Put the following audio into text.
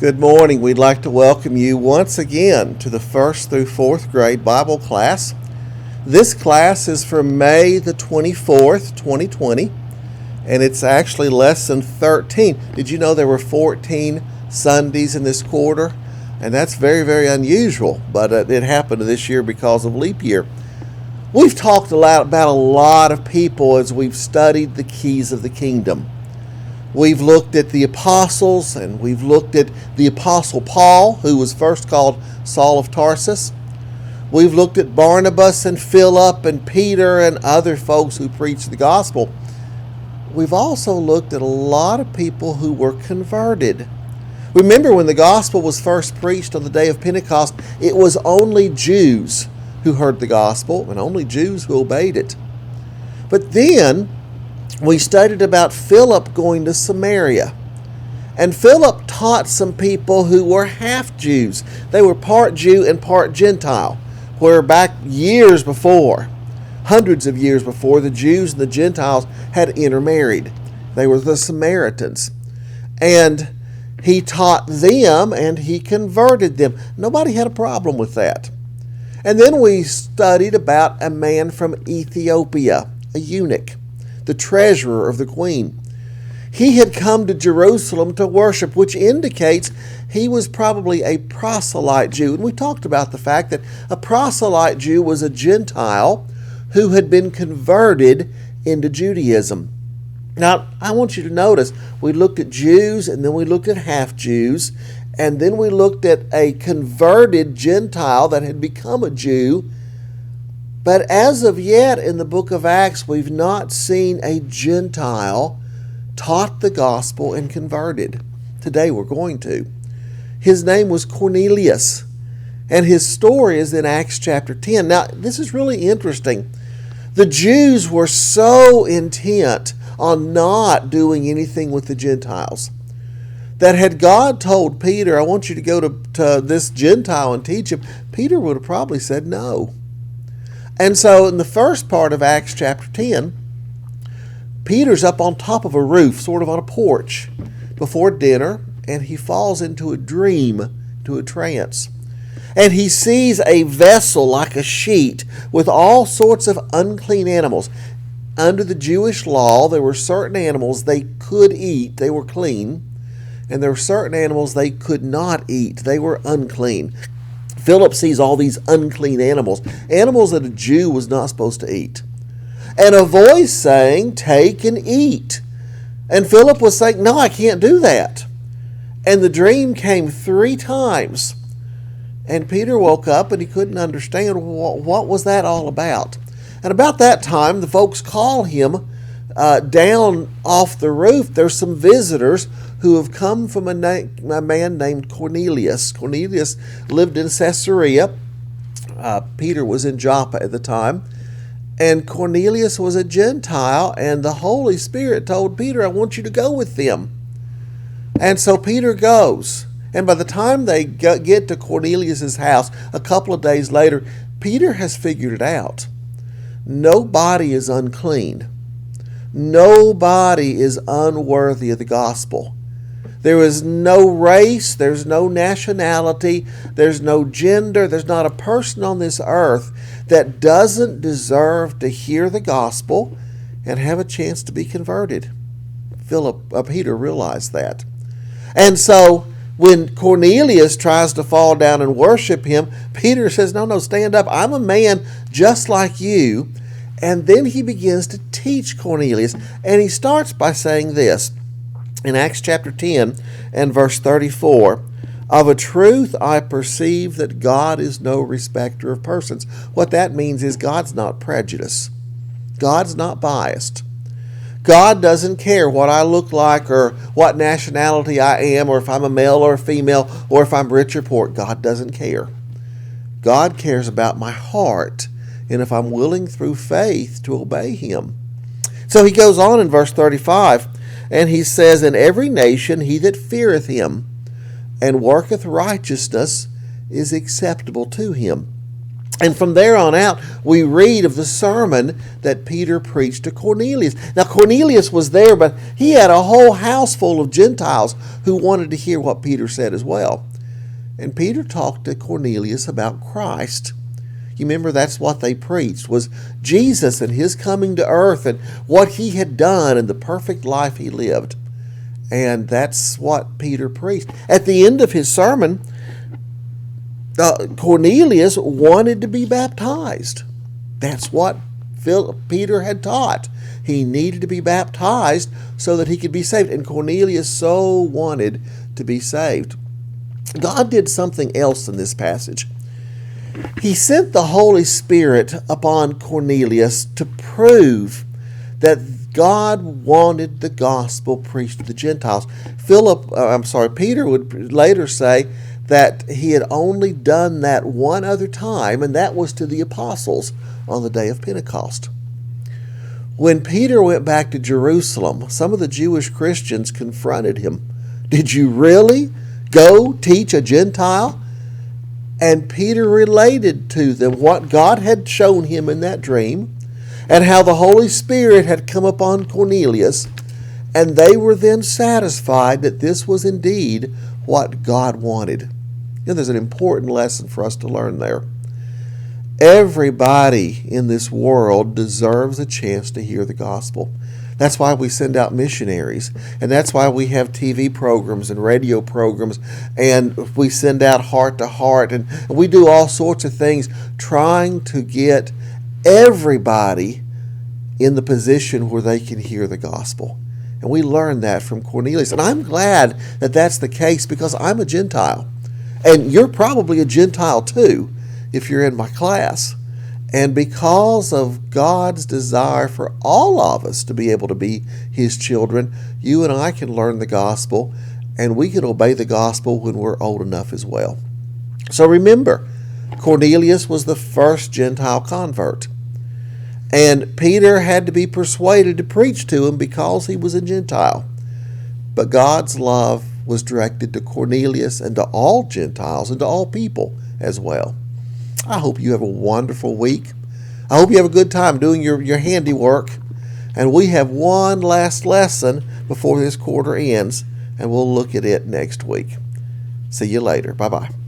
Good morning. We'd like to welcome you once again to the 1st through 4th grade Bible class. This class is for May the 24th, 2020, and it's actually lesson 13. Did you know there were 14 Sundays in this quarter? And that's very, very unusual, but it happened this year because of leap year. We've talked about a lot of people as we've studied the keys of the kingdom. We've looked at the apostles, and we've looked at the apostle Paul, who was first called Saul of Tarsus. We've looked at Barnabas and Philip and Peter and other folks who preached the gospel. We've also looked at a lot of people who were converted. Remember, when the gospel was first preached on the day of Pentecost, it was only Jews who heard the gospel and only Jews who obeyed it. But then we studied about Philip going to Samaria. And Philip taught some people who were half Jews. They were part Jew and part Gentile, where back years before, hundreds of years before, the Jews and the Gentiles had intermarried. They were the Samaritans. And he taught them and he converted them. Nobody had a problem with that. And then we studied about a man from Ethiopia, a eunuch, the treasurer of the queen. He had come to Jerusalem to worship, which indicates he was probably a proselyte Jew. And we talked about the fact that a proselyte Jew was a Gentile who had been converted into Judaism. Now, I want you to notice, we looked at Jews, and then we looked at half-Jews, and then we looked at a converted Gentile that had become a Jew. But as of yet, in the book of Acts, we've not seen a Gentile taught the gospel and converted. Today we're going to. His name was Cornelius, and his story is in Acts chapter 10. Now, this is really interesting. The Jews were so intent on not doing anything with the Gentiles that had God told Peter, I want you to go to this Gentile and teach him, Peter would have probably said no. And so in the first part of Acts chapter 10, Peter's up on top of a roof, sort of on a porch, before dinner, and he falls into a dream, to a trance. And he sees a vessel like a sheet with all sorts of unclean animals. Under the Jewish law, there were certain animals they could eat, they were clean, and there were certain animals they could not eat, they were unclean. Philip sees all these unclean animals that a Jew was not supposed to eat. And a voice saying, take and eat. And Philip was saying, no, I can't do that. And the dream came 3 times. And Peter woke up and he couldn't understand what was that all about. And about that time, the folks call him down off the roof. There's some visitors who have come from a man named Cornelius. Cornelius lived in Caesarea. Peter was in Joppa at the time. And Cornelius was a Gentile, and the Holy Spirit told Peter, I want you to go with them. And so Peter goes. And by the time they get to Cornelius' house, a couple of days later, Peter has figured it out. Nobody is unclean. Nobody is unworthy of the gospel. There is no race, there's no nationality, there's no gender, there's not a person on this earth that doesn't deserve to hear the gospel and have a chance to be converted. Peter realized that. And so when Cornelius tries to fall down and worship him, Peter says, no, stand up. I'm a man just like you. And then he begins to teach Cornelius. And he starts by saying this in Acts chapter 10 and verse 34. Of a truth I perceive that God is no respecter of persons. What that means is God's not prejudiced. God's not biased. God doesn't care what I look like or what nationality I am or if I'm a male or a female or if I'm rich or poor. God doesn't care. God cares about my heart and if I'm willing through faith to obey Him. So he goes on in verse 35 and he says, in every nation he that feareth Him and worketh righteousness is acceptable to Him. And from there on out, we read of the sermon that Peter preached to Cornelius. Now, Cornelius was there, but he had a whole house full of Gentiles who wanted to hear what Peter said as well. And Peter talked to Cornelius about Christ. You remember that's what they preached, was Jesus and his coming to earth and what he had done and the perfect life he lived. And that's what Peter preached. At the end of his sermon, Cornelius wanted to be baptized. That's what Peter had taught. He needed to be baptized so that he could be saved. And Cornelius so wanted to be saved. God did something else in this passage. He sent the Holy Spirit upon Cornelius to prove that God wanted the gospel preached to the Gentiles. Peter would later say that he had only done that one other time, and that was to the apostles on the day of Pentecost. When Peter went back to Jerusalem, some of the Jewish Christians confronted him. Did you really go teach a Gentile? And Peter related to them what God had shown him in that dream and how the Holy Spirit had come upon Cornelius, and they were then satisfied that this was indeed what God wanted. And there's an important lesson for us to learn there. Everybody in this world deserves a chance to hear the gospel. That's why we send out missionaries, and that's why we have TV programs and radio programs, and we send out heart to heart, and we do all sorts of things trying to get everybody in the position where they can hear the gospel. And we learned that from Cornelius. And I'm glad that that's the case because I'm a Gentile. And you're probably a Gentile too if you're in my class. And because of God's desire for all of us to be able to be his children, you and I can learn the gospel, and we can obey the gospel when we're old enough as well. So remember, Cornelius was the first Gentile convert. And Peter had to be persuaded to preach to him because he was a Gentile. But God's love was directed to Cornelius and to all Gentiles and to all people as well. I hope you have a wonderful week. I hope you have a good time doing your handiwork. And we have one last lesson before this quarter ends, and we'll look at it next week. See you later. Bye-bye.